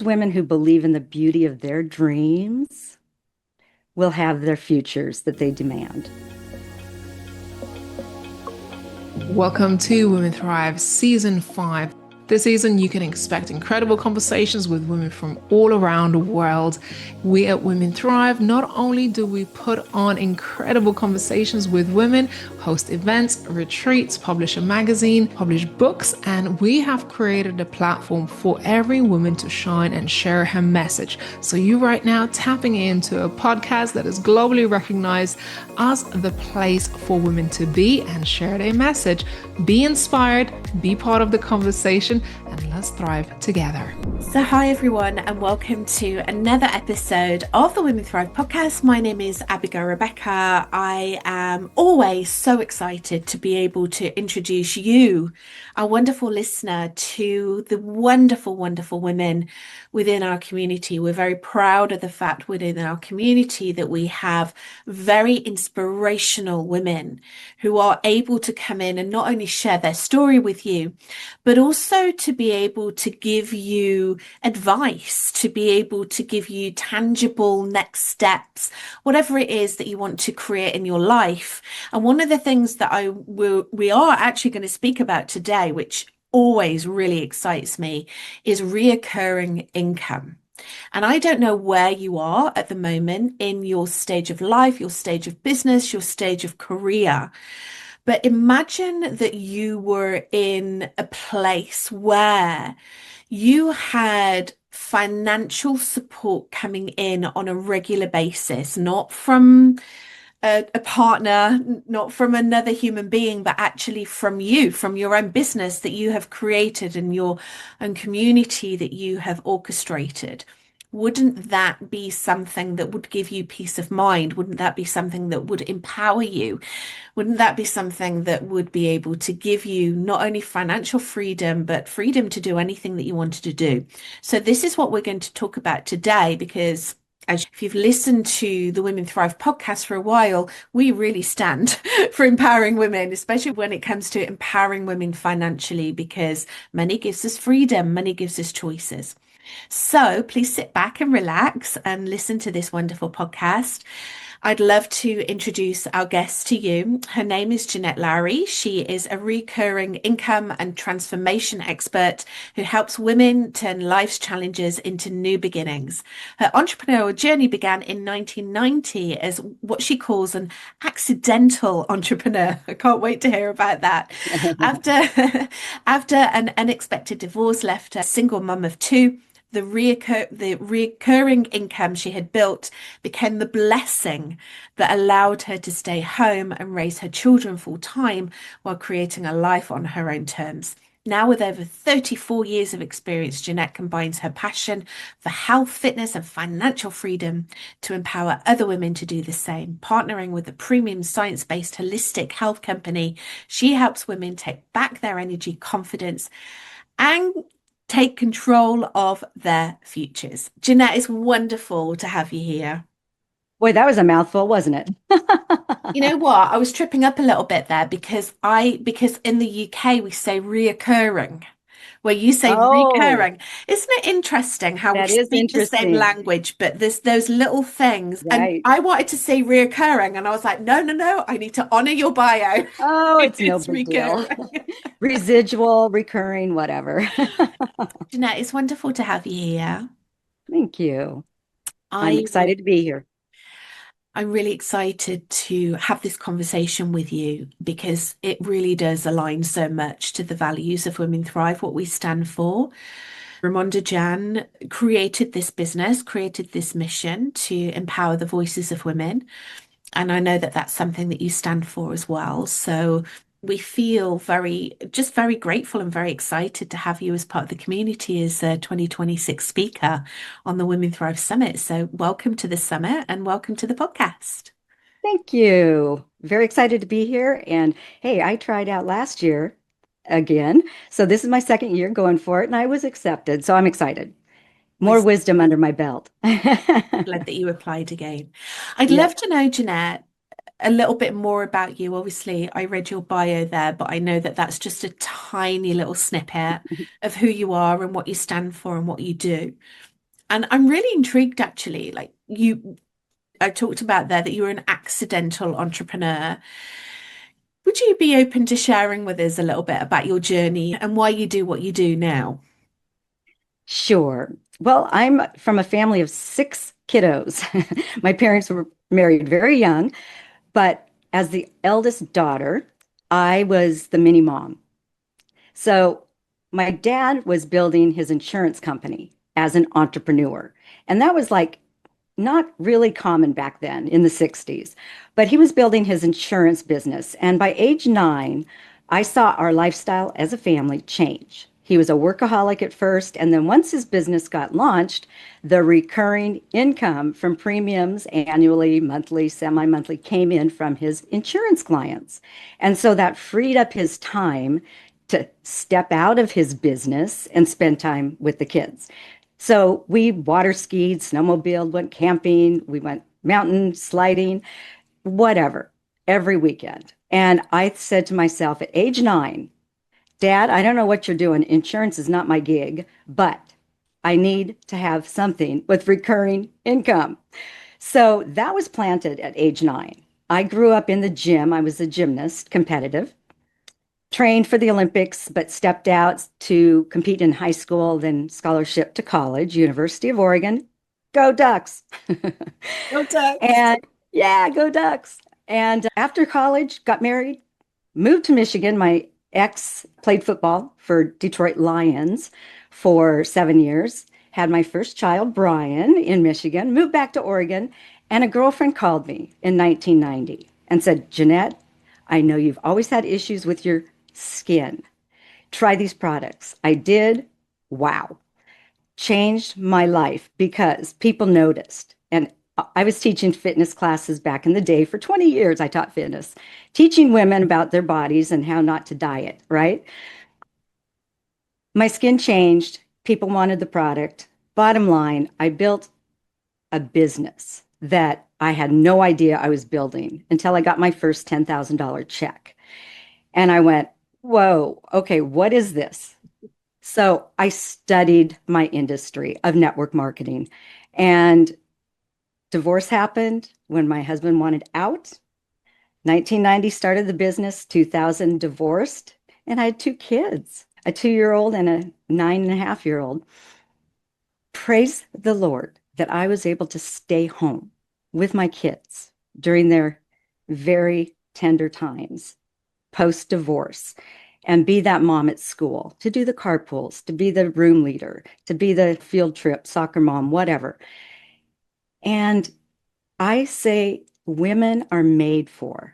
Women who believe in the beauty of their dreams will have their futures that they demand. Welcome to Women Thrive Season 5. This season, you can expect incredible conversations with women from all around the world. We at Women Thrive, not only do we put on incredible conversations with women, host events, retreats, publish a magazine, publish books, and we have created a platform for every woman to shine and share her message. So you right now tapping into a podcast that is globally recognized as the place for women to be and share their message. Be inspired, be part of the conversation, and let's thrive together. So hi everyone, and welcome to another episode of the Women Thrive podcast. My name is Abigail Rebecca. I am always so excited to be able to introduce you, our wonderful listener, to the wonderful, wonderful women within our community. We're very proud of the fact within our community that we have very inspirational women who are able to come in and not only share their story with you, but also to be able to give you advice, to be able to give you tangible next steps, whatever it is that you want to create in your life. And one of the things that we are actually going to speak about today, which always really excites me, is reoccurring income. And I don't know where you are at the moment in your stage of life, your stage of business, your stage of career. But imagine that you were in a place where you had financial support coming in on a regular basis, not from a partner, not from another human being, but actually from you, from your own business that you have created and your own community that you have orchestrated. Wouldn't that be something that would give you peace of mind? Wouldn't that be something that would empower you? Wouldn't that be something that would be able to give you not only financial freedom, but freedom to do anything that you wanted to do? So this is what we're going to talk about today, because as if you've listened to the Women Thrive podcast for a while, we really stand for empowering women, especially when it comes to empowering women financially, because money gives us freedom, money gives us choices. So please sit back and relax and listen to this wonderful podcast. I'd love to introduce our guest to you. Her name is Jeanette Lowry. She is a recurring income and transformation expert who helps women turn life's challenges into new beginnings. Her entrepreneurial journey began in 1990 as what she calls an accidental entrepreneur. I can't wait to hear about that. After an unexpected divorce left her a single mum of two, the recurring income she had built became the blessing that allowed her to stay home and raise her children full time while creating a life on her own terms. Now, with over 34 years of experience, Jeanette combines her passion for health, fitness, and financial freedom to empower other women to do the same. Partnering with a premium science-based holistic health company, she helps women take back their energy, confidence, and take control of their futures. Jeanette, it's wonderful to have you here. Boy, that was a mouthful, wasn't it? You know what? I was tripping up a little bit there because in the UK we say reoccurring, where you say Oh, recurring. Isn't it interesting how we that is speak the same interesting. language, but there's those little things. And Right. I wanted to say reoccurring, and I was like, no, no, no, I need to honor your bio. Oh, it's no It's big deal. recurring. Residual, recurring, whatever. Jeanette, it's wonderful to have you here. Thank you. I'm I excited to be here. I'm really excited to have this conversation with you because it really does align so much to the values of Women Thrive, what we stand for. Ramonda Jan created this business, created this mission to empower the voices of women. And I know that that's something that you stand for as well. So we feel very grateful and very excited to have you as part of the community as a 2026 speaker on the Women Thrive Summit. So welcome to the summit and welcome to the podcast. Thank you. Very excited to be here. And hey, I tried out last year again. So this is my second year going for it, and I was accepted. So I'm excited. We're More so wisdom under my belt. glad that you applied again. I'd Yeah. love to know, Jeanette, a little bit more about you. Obviously, I read your bio there, but I know that that's just a tiny little snippet of who you are and what you stand for and what you do. And I'm really intrigued actually. I talked about there that you were an accidental entrepreneur. Would you be open to sharing with us a little bit about your journey and why you do what you do now? Sure. Well, I'm from a family of six kiddos. My parents were married very young, but as the eldest daughter, I was the mini mom. So my dad was building his insurance company as an entrepreneur. And that was like not really common back then in the 60s, but he was building his insurance business. And by age 9, I saw our lifestyle as a family change. He was a workaholic at first, and then once his business got launched, the recurring income from premiums annually, monthly, semi-monthly came in from his insurance clients. And so that freed up his time to step out of his business and spend time with the kids. So we water skied, snowmobiled, went camping, we went mountain sliding, whatever, every weekend. And I said to myself at age 9, Dad, I don't know what you're doing. Insurance is not my gig, but I need to have something with recurring income. So that was planted at age 9. I grew up in the gym. I was a gymnast, competitive, trained for the Olympics, but stepped out to compete in high school, then scholarship to college, University of Oregon. Go Ducks. Go Ducks. And yeah, go Ducks. And after college, got married, moved to Michigan. My ex played football for Detroit Lions for 7 years, had my first child, Brian, in Michigan, moved back to Oregon, and a girlfriend called me in 1990 and said, Jeanette, I know you've always had issues with your skin. Try these products. I did. Wow. Changed my life because people noticed. And I was teaching fitness classes back in the day. For 20 years, I taught fitness, teaching women about their bodies and how not to diet, right? My skin changed. People wanted the product. Bottom line, I built a business that I had no idea I was building until I got my first $10,000 check. And I went, whoa, okay, what is this? So I studied my industry of network marketing, and divorce happened when my husband wanted out. 1990 started the business, 2000 divorced, and I had two kids, a 2-year old and a 9.5-year old. Praise the Lord that I was able to stay home with my kids during their very tender times post divorce and be that mom at school, to do the carpools, to be the room leader, to be the field trip, soccer mom, whatever. And I say women are made for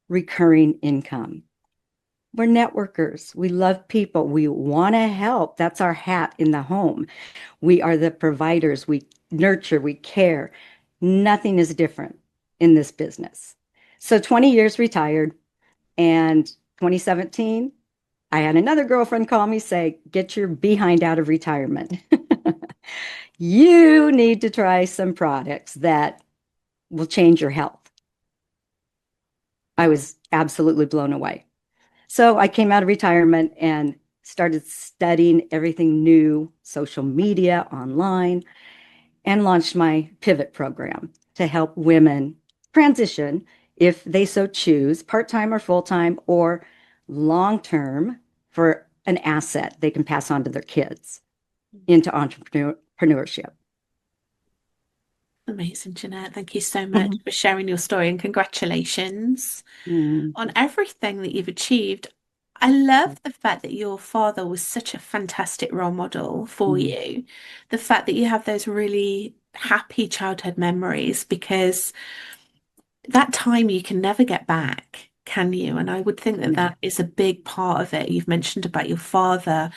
recurring income. We're networkers. We love people. We want to help. That's our hat in the home. We are the providers. We nurture, we care. Nothing is different in this business. So 20 years retired, and 2017, I had another girlfriend call me, say, get your behind out of retirement. You need to try some products that will change your health. I was absolutely blown away. So I came out of retirement and started studying everything new, social media, online, and launched my pivot program to help women transition, if they so choose, part-time or full-time or long-term, for an asset they can pass on to their kids into entrepreneurship. Amazing, Jeanette. Thank you so much for sharing your story and congratulations Mm, on everything that you've achieved. I love the fact that your father was such a fantastic role model for mm, you. The fact that you have those really happy childhood memories, because that time you can never get back, can you? And I would think that no. that is a big part of it. You've mentioned about your father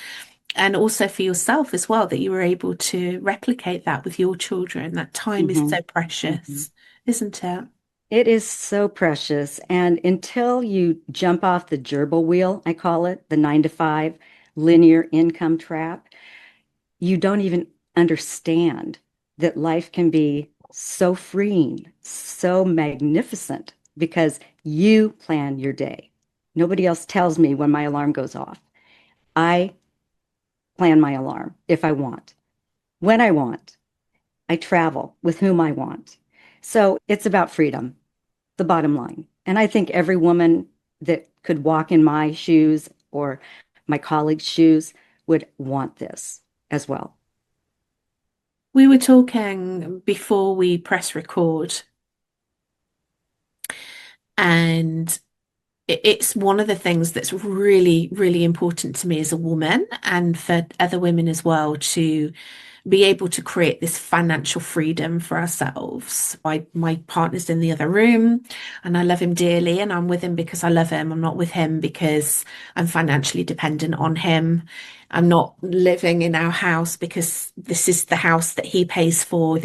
and also for yourself as well, that you were able to replicate that with your children. That time is Mhm, so mhm. precious, isn't it? It is so precious. And until you jump off the gerbil wheel, I call it, the 9 to 5 linear income trap, you don't even understand that life can be so freeing, so magnificent because you plan your day. Nobody else tells me when my alarm goes off. I plan my alarm if I want, when I want. I travel with whom I want. So it's about freedom, the bottom line. And I think every woman that could walk in my shoes or my colleagues' shoes would want this as well. We were talking before we press record, and it's one of the things that's really, really important to me as a woman and for other women as well to be able to create this financial freedom for ourselves. My partner's in the other room and I love him dearly and I'm with him because I love him. I'm not with him because I'm financially dependent on him. I'm not living in our house because this is the house that he pays for.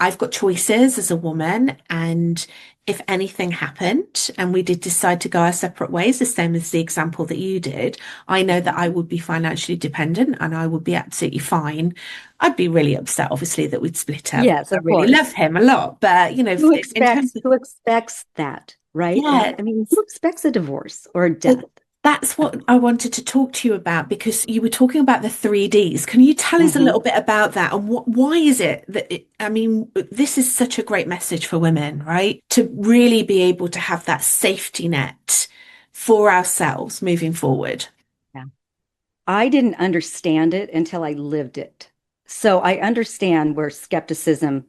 I've got choices as a woman, and if anything happened and we did decide to go our separate ways, the same as the example that you did, I know that I would be financially dependent and I would be absolutely fine. I'd be really upset, obviously, that we'd split up. Yes, I of really love course. him a lot, but in terms of, Who expects that, right? yeah, I mean, who expects a divorce or a well, death? that's what I wanted to talk to you about because you were talking about the 3Ds. Can you tell us a Mhm. little bit about that and why is it that I mean, this is such a great message for women, right? To really be able to have that safety net for ourselves moving forward. Yeah. I didn't understand it until I lived it. So I understand where skepticism,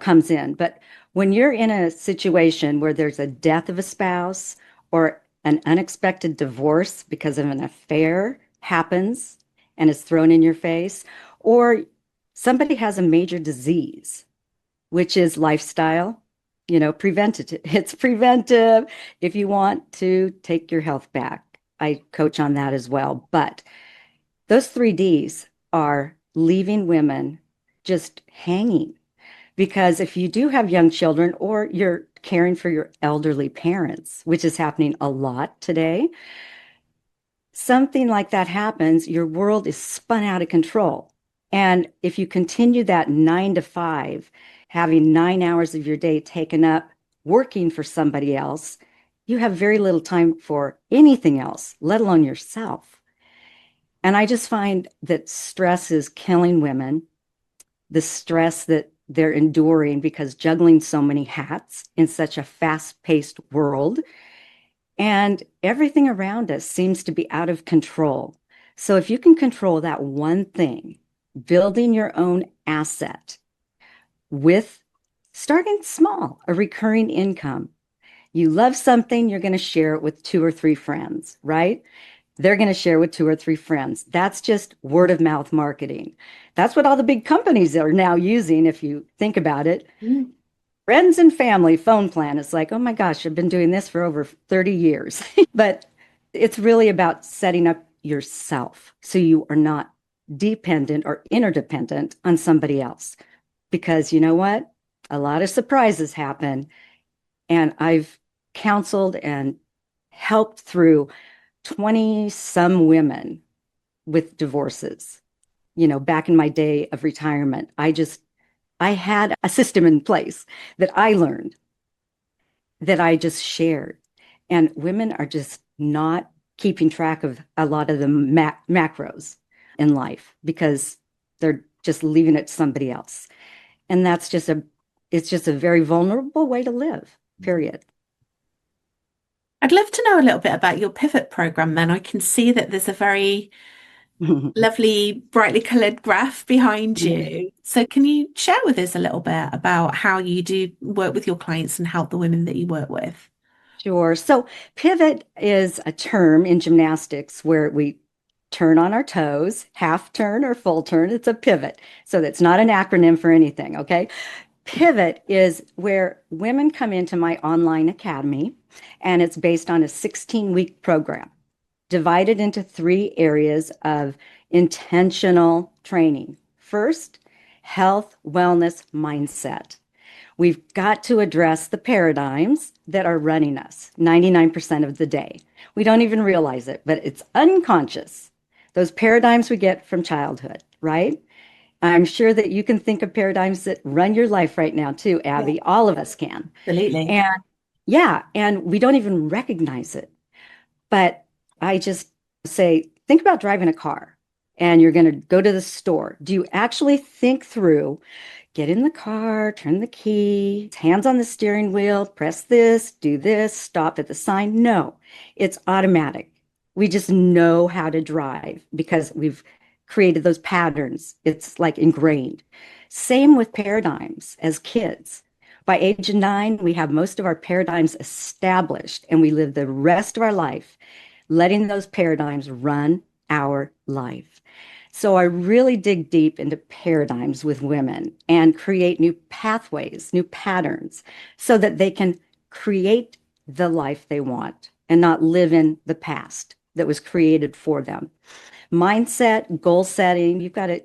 comes in. But when you're in a situation where there's a death of a spouse or an unexpected divorce because of an affair happens and is thrown in your face, or somebody has a major disease, which is lifestyle, preventative. It's preventive if you want to take your health back. I coach on that as well. But those 3Ds are leaving women just hanging because if you do have young children or you're caring for your elderly parents, which is happening a lot today, something like that happens, your world is spun out of control. And if you continue that 9 to 5, having 9 hours of your day taken up working for somebody else, you have very little time for anything else, let alone yourself. And I just find that stress is killing women, the stress that they're enduring because juggling so many hats in such a fast-paced world. And everything around us seems to be out of control. So if you can control that one thing, building your own asset with starting small, a recurring income. You love something, you're going to share it with 2 or 3 friends, right? They're going to share with 2 or 3 friends. That's just word of mouth marketing. That's what all the big companies are now using, if you think about it. Mm. Friends and family phone plan. It's like, oh my gosh, I've been doing this for over 30 years. But it's really about setting up yourself so you are not dependent or interdependent on somebody else. Because you know what? A lot of surprises happen. And I've counseled and helped through 20 some women with divorces. Back in my day of retirement, I had a system in place that I learned that I just shared. And women are just not keeping track of a lot of the macros in life because they're just leaving it to somebody else. And it's just a very vulnerable way to live, period. I'd love to know a little bit about your pivot program then. I can see that there's a very lovely, brightly coloured graph behind you. So, can you share with us a little bit about how you do work with your clients and help the women that you work with? Sure. So pivot is a term in gymnastics where we turn on our toes, half turn or full turn. It's a pivot. So that's not an acronym for anything, okay? Pivot is where women come into my online academy, and it's based on a 16-week program divided into 3 areas of intentional training. First, health, wellness, mindset. We've got to address the paradigms that are running us 99% of the day. We don't even realize it, but it's unconscious. Those paradigms we get from childhood, right? I'm sure that you can think of paradigms that run your life right now too, Yeah, Abby. All of us can. absolutely. And yeah, and we don't even recognize it. But I just say, think about driving a car. and you're going to go to the store, do you actually think through, get in the car, turn the key, hands on the steering wheel, press this, do this, stop at the sign? No, it's automatic. We just know how to drive because we've created those patterns. It's like ingrained. Same with paradigms as kids. By age 9, we have most of our paradigms established, and we live the rest of our life letting those paradigms run our life. So I really dig deep into paradigms with women and create new pathways, new patterns, so that they can create the life they want and not live in the past that was created for them. Mindset, goal setting, you've got to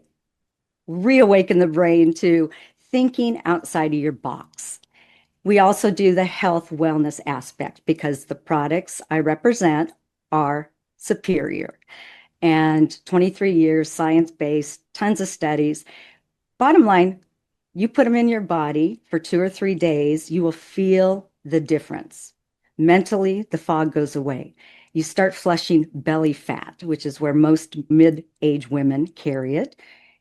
reawaken the brain to thinking outside of your box. We also do the health wellness aspect because the products I represent are superior. And 23 years, science-based, tons of studies. Bottom line, you put them in your body for 2 or 3 days, you will feel the difference. Mentally, the fog goes away. You start flushing belly fat, which is where most mid-age women carry it,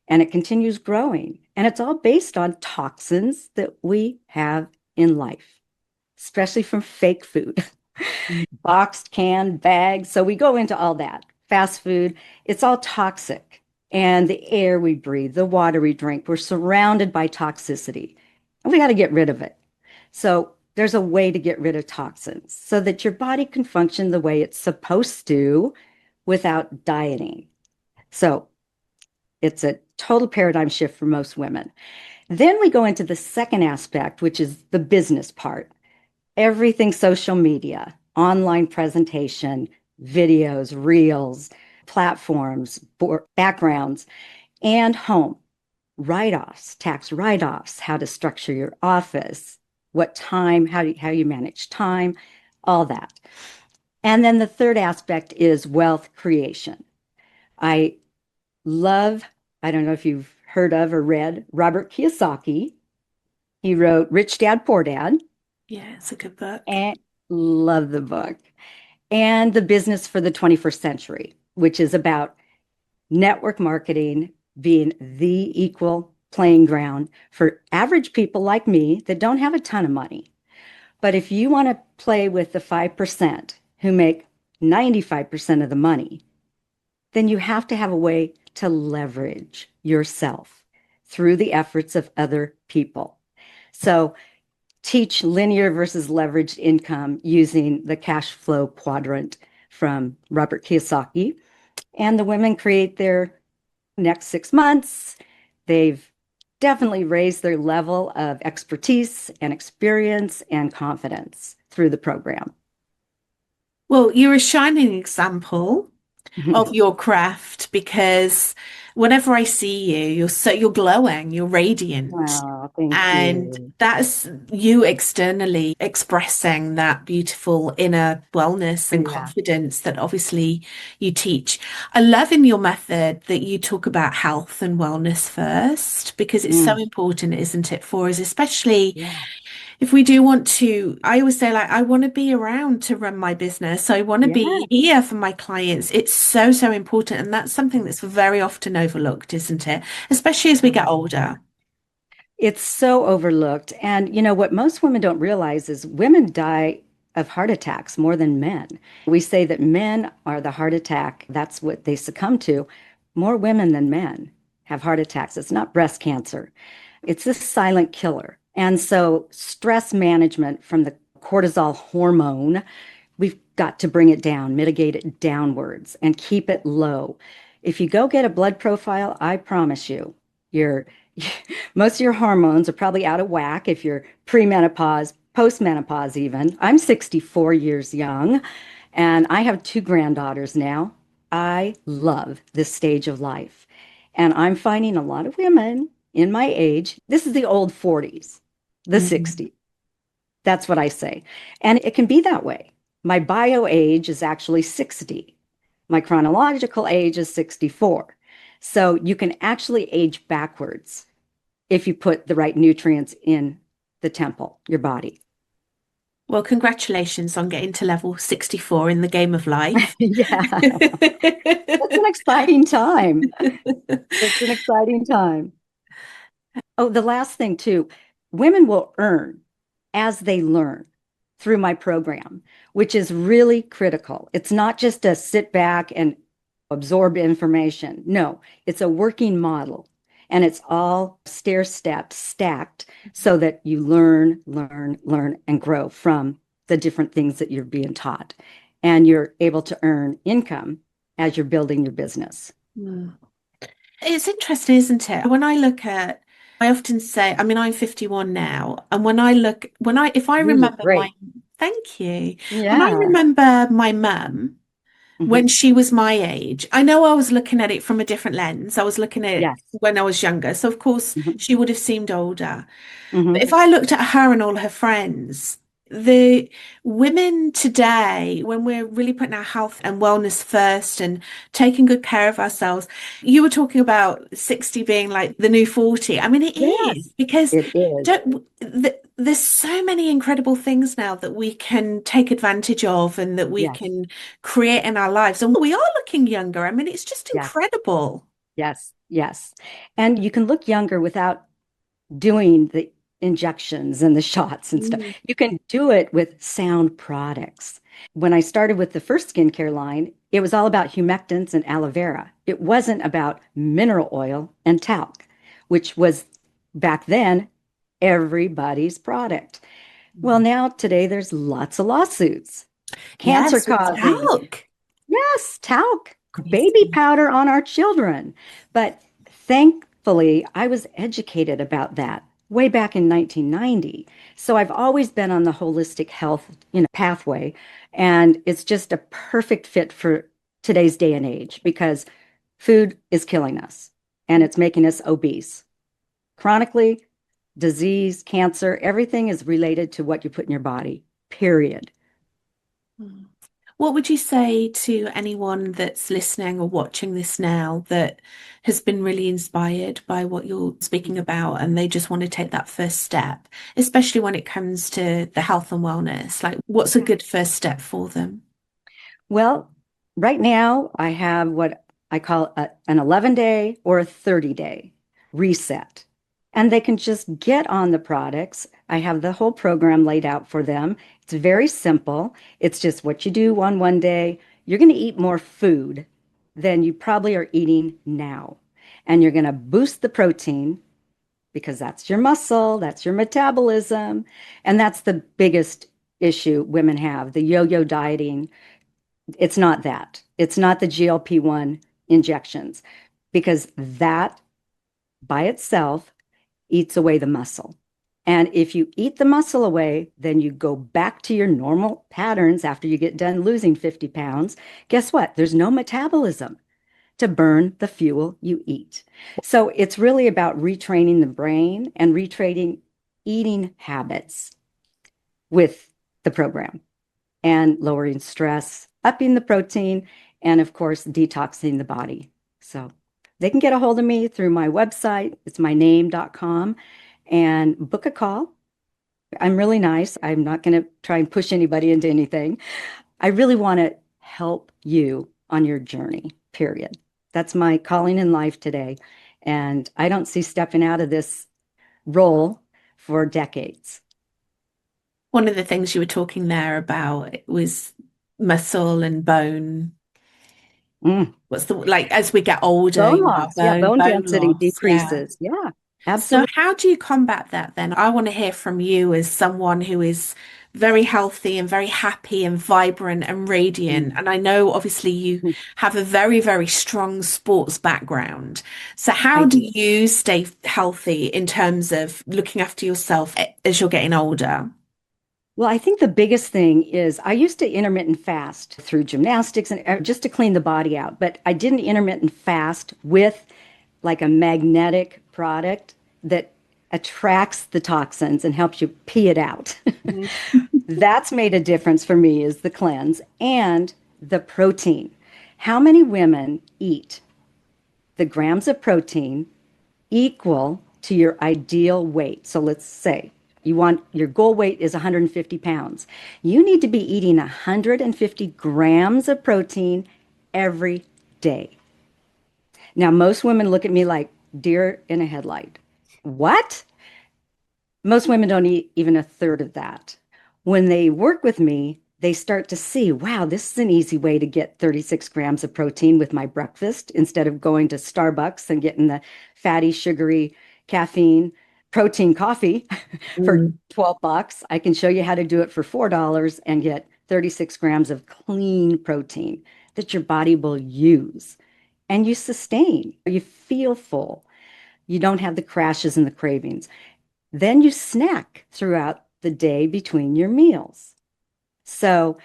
and it continues growing. And it's all based on toxins that we have in life, especially from fake food, boxed, canned, bags. So we go into all that. Fast food, it's all toxic. And the air we breathe, the water we drink, we're surrounded by toxicity. And we got to get rid of it. So there's a way to get rid of toxins so that your body can function the way it's supposed to without dieting. So it's a total paradigm shift for most women. Then we go into the second aspect, which is the business part. Everything social media, online presentation, videos, reels, platforms, backgrounds, and home. Write-offs, tax write-offs, how to structure your office, what time, how you manage time, all that. And then the third aspect is wealth creation. I love, I don't know if you've heard of or read Robert Kiyosaki. He wrote Rich Dad, Poor Dad. Yeah, it's a good book. And love the book. And The Business for the 21st Century, which is about network marketing being the equal playing ground for average people like me that don't have a ton of money. But if you want to play with the 5% who make 95% of the money, then you have to have a way to leverage yourself through the efforts of other people. So teach linear versus leveraged income using the cash flow quadrant from Robert Kiyosaki. And the women create their next 6 months. They've definitely raised their level of expertise and experience and confidence through the program. Well, you're a shining example of your craft because whenever I see you, you're glowing, you're radiant. Wow, thank And you. that's you externally expressing that beautiful inner wellness and Yeah, confidence that obviously you teach. I love in your method that you talk about health and wellness first because it's so mm, important, isn't it, for us, especially yeah, if we do want to. I always say, like, I want to be around to run my business. I want to yeah. be here for my clients. It's so, so important. And that's something that's very often overlooked, isn't it? Especially as we get older. It's so overlooked. And you know what most women don't realize is women die of heart attacks more than men. We say that men are the heart attack, that's what they succumb to. More women than men have heart attacks. It's not breast cancer. It's a silent killer. And so stress management from the cortisol hormone, we've got to bring it down, mitigate it downwards, and keep it low. If you go get a blood profile, I promise you, your most of your hormones are probably out of whack if you're premenopause, postmenopause even. I'm 64 years young and I have 2 granddaughters now. I love this stage of life. And I'm finding a lot of women in my age, this is the old 40s, the Mhm. 60s. That's what I say. And it can be that way. My bio age is actually 60. My chronological age is 64. So you can actually age backwards if you put the right nutrients in the temple, your body. Well, congratulations on getting to level 64 in the game of life. Yeah, it's an exciting time. It's an exciting time. Oh, the last thing too, women will earn as they learn through my program, which is really critical. It's not just a sit back and absorb information. No, it's a working model and it's all stair steps stacked so that you learn, learn, learn, and grow from the different things that you're being taught. And you're able to earn income as you're building your business. Mm. It's interesting, isn't it? When I look at, I often say, I mean, I'm 51 now, and when I look, if I You look remember great. thank you. When I Yeah. remember my mum, when Mhm. she was my age, I know I was looking at it from a different lens. I was looking at it Yes. when I was younger. So, of course, Mhm. she would have seemed older. But Mhm. if I looked at her and all her friends, the women today, when we're really putting our health and wellness first and taking good care of ourselves, you were talking about 60 being like the new 40. I mean, it is Yes, because it is. there's so many incredible things now that we can take advantage of and that we Yes, can create in our lives. And we are looking younger. I mean, it's just yes, incredible. yes, yes. And you can look younger without doing the injections and the shots and stuff. Mm. You can do it with sound products. When I started with the first skincare line, it was all about humectants and aloe vera. It wasn't about mineral oil and talc, which was back then everybody's product. Well, now today there's lots of lawsuits, cancer Yes, with causing. talc. Yes, talc, baby Crazy. powder on our children. But thankfully, I was educated about that way back in 1990. So I've always been on the holistic health, pathway, and it's just a perfect fit for today's day and age because food is killing us and it's making us obese. Chronically, disease, cancer, everything is related to what you put in your body, period. Mm. What would you say to anyone that's listening or watching this now that has been really inspired by what you're speaking about and they just want to take that first step, especially when it comes to the health and wellness? Like, what's a good first step for them? Well, right now I have what I call an 11-day or a 30-day reset. And they can just get on the products. I have the whole program laid out for them. It's very simple. It's just what you do on one day. You're going to eat more food than you probably are eating now. And you're going to boost the protein because that's your muscle, that's your metabolism. And that's the biggest issue women have, the yo-yo dieting. It's not that. It's not the GLP-1 injections because that by itself eats away the muscle. And if you eat the muscle away, then you go back to your normal patterns after you get done losing 50 pounds. Guess what? There's no metabolism to burn the fuel you eat. So it's really about retraining the brain and retraining eating habits with the program and lowering stress, upping the protein, and of course, detoxing the body. So they can get a hold of me through my website. It's myname.com and book a call. I'm really nice. I'm not going to try and push anybody into anything. I really want to help you on your journey, period. That's my calling in life today. And I don't see stepping out of this role for decades. One of the things you were talking there about was muscle and bone. Mm. What's the like as we get older, Bone our loss. Yeah, bone bone density loss. Yeah. decreases. Yeah, So, absolutely. how do you combat that then? I want to hear from you as someone who is very healthy and very happy and vibrant and radiant. Mm. And I know obviously you have a very, very strong sports background. So, I how do do. you stay healthy in terms of looking after yourself as you're getting older? Well, I think the biggest thing is I used to intermittent fast through gymnastics and just to clean the body out, but I didn't intermittent fast with like a magnetic product that attracts the toxins and helps you pee it out. Mhm. That's made a difference for me is the cleanse and the protein. How many women eat the grams of protein equal to your ideal weight? So let's say You want your goal weight is 150 pounds. You need to be eating 150 grams of protein every day. Now, most women look at me like deer in a headlight. What? Most women don't eat even a third of that. When they work with me, they start to see, wow, this is an easy way to get 36 grams of protein with my breakfast instead of going to Starbucks and getting the fatty, sugary, caffeine, protein coffee for Mm. 12 bucks. I can show you how to do it for $4 and get 36 grams of clean protein that your body will use and you sustain. You feel full. You don't have the crashes and the cravings. Then you snack throughout the day between your meals. So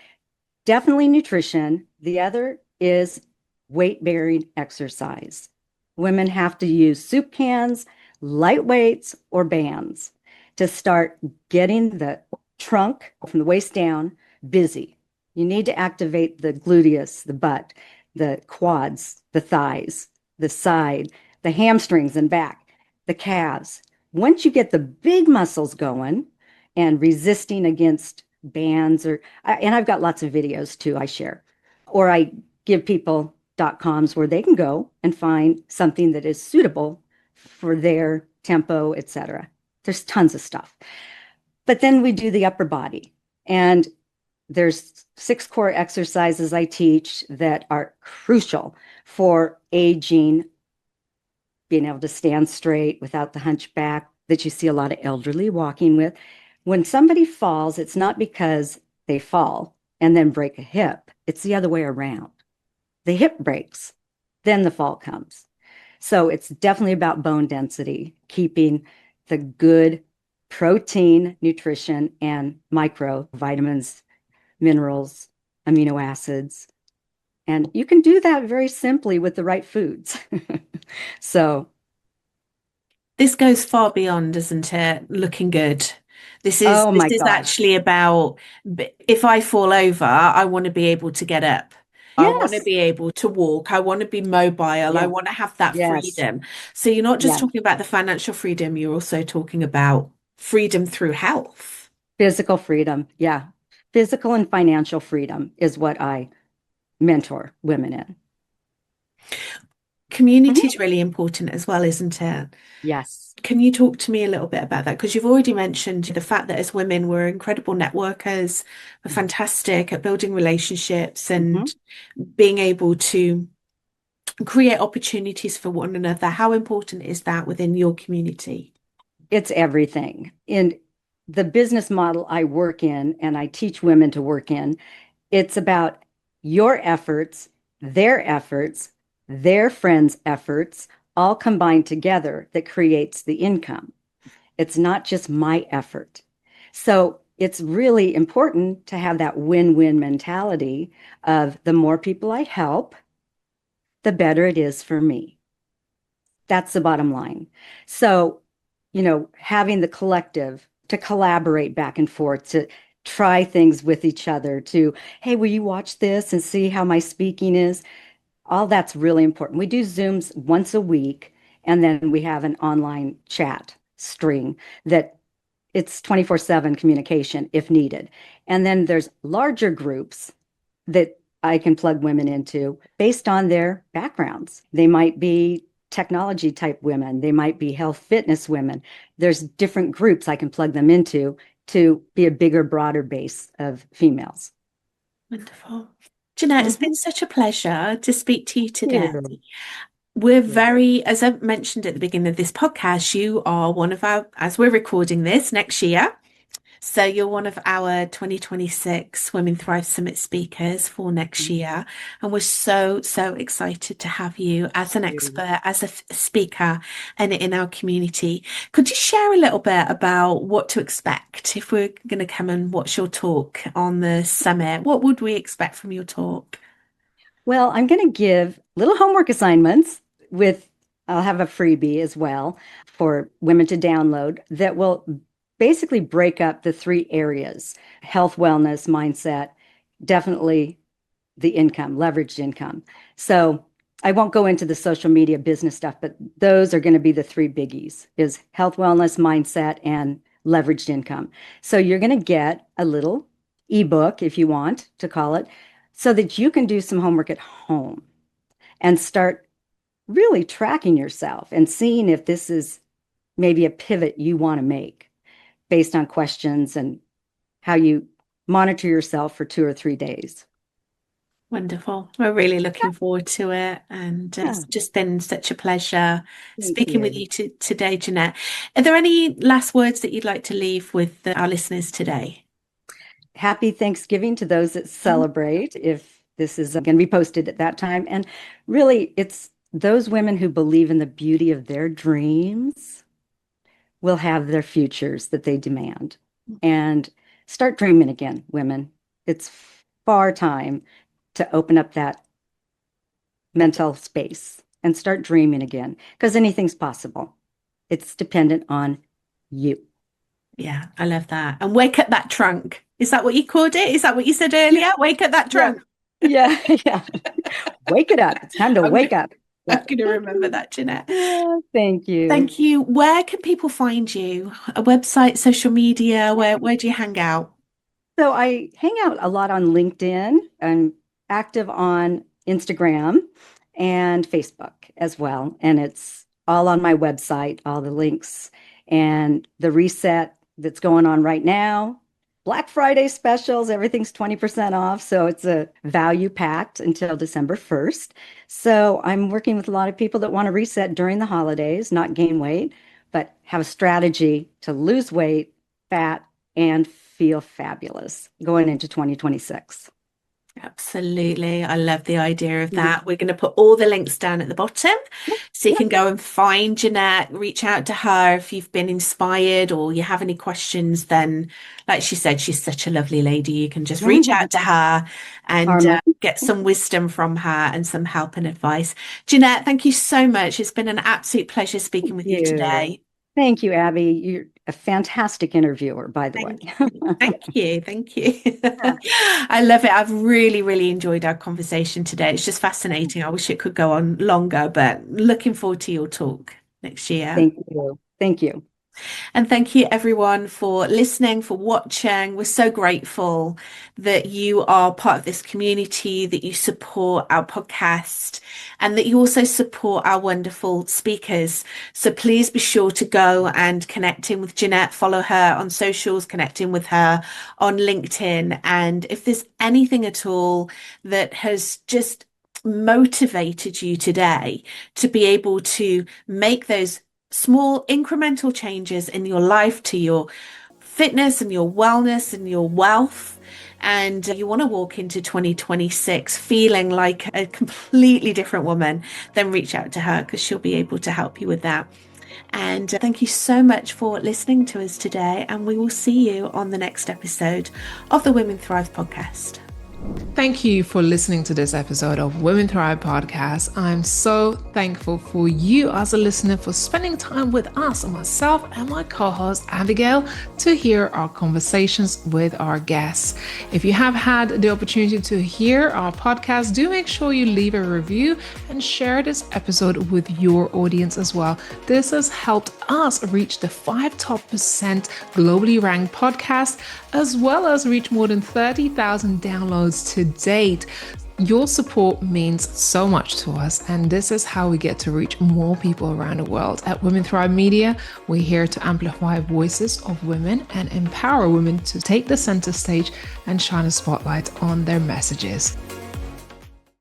definitely nutrition. The other is weight-bearing exercise. Women have to use soup cans, light weights, or bands to start getting the trunk from the waist down busy. You need to activate the gluteus, the butt, the quads, the thighs, the side, the hamstrings and back, the calves. Once you get the big muscles going and resisting against bands and I've got lots of videos too I share, or I give people .coms where they can go and find something that is suitable for their tempo, etc. There's tons of stuff. But then we do the upper body, and there's 6 core exercises I teach that are crucial for aging, being able to stand straight without the hunchback that you see a lot of elderly walking with. When somebody falls, it's not because they fall and then break a hip. It's the other way around. The hip breaks, then the fall comes. So it's definitely about bone density, keeping the good protein, nutrition, and micro vitamins, minerals, amino acids. And you can do that very simply with the right foods. So, This goes far beyond, doesn't it? Looking good. This is oh this my is God. actually about if I fall over, I want to be able to get up. I want to Yes. be able to walk. I want to be mobile. I Yeah. want to have that Yes. freedom. So you're not just Yes. talking about the financial freedom, you're also talking about freedom through health. Physical freedom. Yeah. Physical and financial freedom is what I mentor women in. Community Mhm. is really important as well, isn't it? Yes. Can you talk to me a little bit about that? Because you've already mentioned the fact that as women, we're incredible networkers, we're fantastic at building relationships Mhm. and being able to create opportunities for one another. How important is that within your community? It's everything. In the business model I work in and I teach women to work in, it's about your efforts, their friends' efforts, all combined together that creates the income. It's not just my effort. So it's really important to have that win-win mentality of the more people I help, the better it is for me. That's the bottom line. So, having the collective to collaborate back and forth, to try things with each other, to, hey, will you watch this and see how my speaking is? All that's really important. We do Zooms once a week, and then we have an online chat string that it's 24/7 communication if needed. And then there's larger groups that I can plug women into based on their backgrounds. They might be technology type women, they might be health fitness women. There's different groups I can plug them into to be a bigger, broader base of females. Wonderful. Jeanette, it's been Mhm. such a pleasure to speak to you today. Ew. We're Yeah. very, as I mentioned at the beginning of this podcast, you are one of our, as we're recording this next year, so you're one of our 2026 Women Thrive Summit speakers for next year. And we're so, so excited to have you as an expert, as a speaker, and in our community. Could you share a little bit about what to expect if we're going to come and watch your talk on the summit? What would we expect from your talk? Well, I'm going to give little homework assignments with, I'll have a freebie as well for women to download that will basically break up the 3 areas: health, wellness, mindset, definitely the income, leveraged income. So I won't go into the social media business stuff, but those are going to be the 3 biggies is health, wellness, mindset, and leveraged income. So you're going to get a little ebook, if you want to call it, so that you can do some homework at home and start really tracking yourself and seeing if this is maybe a pivot you want to make based on questions and how you monitor yourself for 2 or 3 days. Wonderful. We're really looking forward to it. And Yeah, it's just been such a pleasure thank speaking with you. you today, Jeanette. Are there any last words that you'd like to leave with our listeners today? Happy Thanksgiving to those that celebrate, if this is going to be posted at that time. And really, it's those women who believe in the beauty of their dreams will have their futures that they demand. And start dreaming again, women. It's far time to open up that mental space and start dreaming again, because anything's possible. It's dependent on you. Yeah, I love that. And wake up that trunk. Is that what you called it? Is that what you said earlier? Wake up that Yeah. trunk. Yeah, yeah. Wake it up. It's time to I'm, wake up. I'm Yeah. going to remember that, Jeanette. Yeah, thank you. Thank you. Where can people find you? A website, social media? Where do you hang out? So I hang out a lot on LinkedIn. I'm active on Instagram and Facebook as well. And it's all on my website, all the links and the reset that's going on right now. Black Friday specials, everything's 20% off. So it's a value packed until December 1st. So I'm working with a lot of people that want to reset during the holidays, not gain weight, but have a strategy to lose weight, fat, and feel fabulous going into 2026. Absolutely. I love the idea of that. We're going to put all the links down at the bottom so you Yeah. can go and find Jeanette, reach out to her if you've been inspired or you have any questions. Then, like she said, she's such a lovely lady. You can just reach out to her and Harmless. get some wisdom from her and some help and advice. Jeanette, thank you so much. It's been an absolute pleasure speaking with you today. Thank you, Abby. You're a fantastic interviewer, by the way. Thank you. Thank you. I love it. I've really, really enjoyed our conversation today. It's just fascinating. I wish it could go on longer, but looking forward to your talk next year. Thank you. Thank you. And thank you everyone for listening, for watching. We're so grateful that you are part of this community, that you support our podcast, and that you also support our wonderful speakers. So please be sure to go and connect in with Jeanette, follow her on socials, connect in with her on LinkedIn. And if there's anything at all that has just motivated you today to be able to make those small incremental changes in your life to your fitness and your wellness and your wealth, and you want to walk into 2026 feeling like a completely different woman, then reach out to her because she'll be able to help you with that. And thank you so much for listening to us today, and we will see you on the next episode of the Women Thrive podcast. Thank you for listening to this episode of Women Thrive Podcast. I'm so thankful for you as a listener for spending time with us, myself and my co-host Abigail, to hear our conversations with our guests. If you have had the opportunity to hear our podcast, do make sure you leave a review and share this episode with your audience as well. This has helped us reach the 5 top % globally ranked podcasts, as well as reach more than 30,000 downloads to date. Your support means so much to us, and this is how we get to reach more people around the world. At Women Thrive Media, we're here to amplify voices of women and empower women to take the center stage and shine a spotlight on their messages.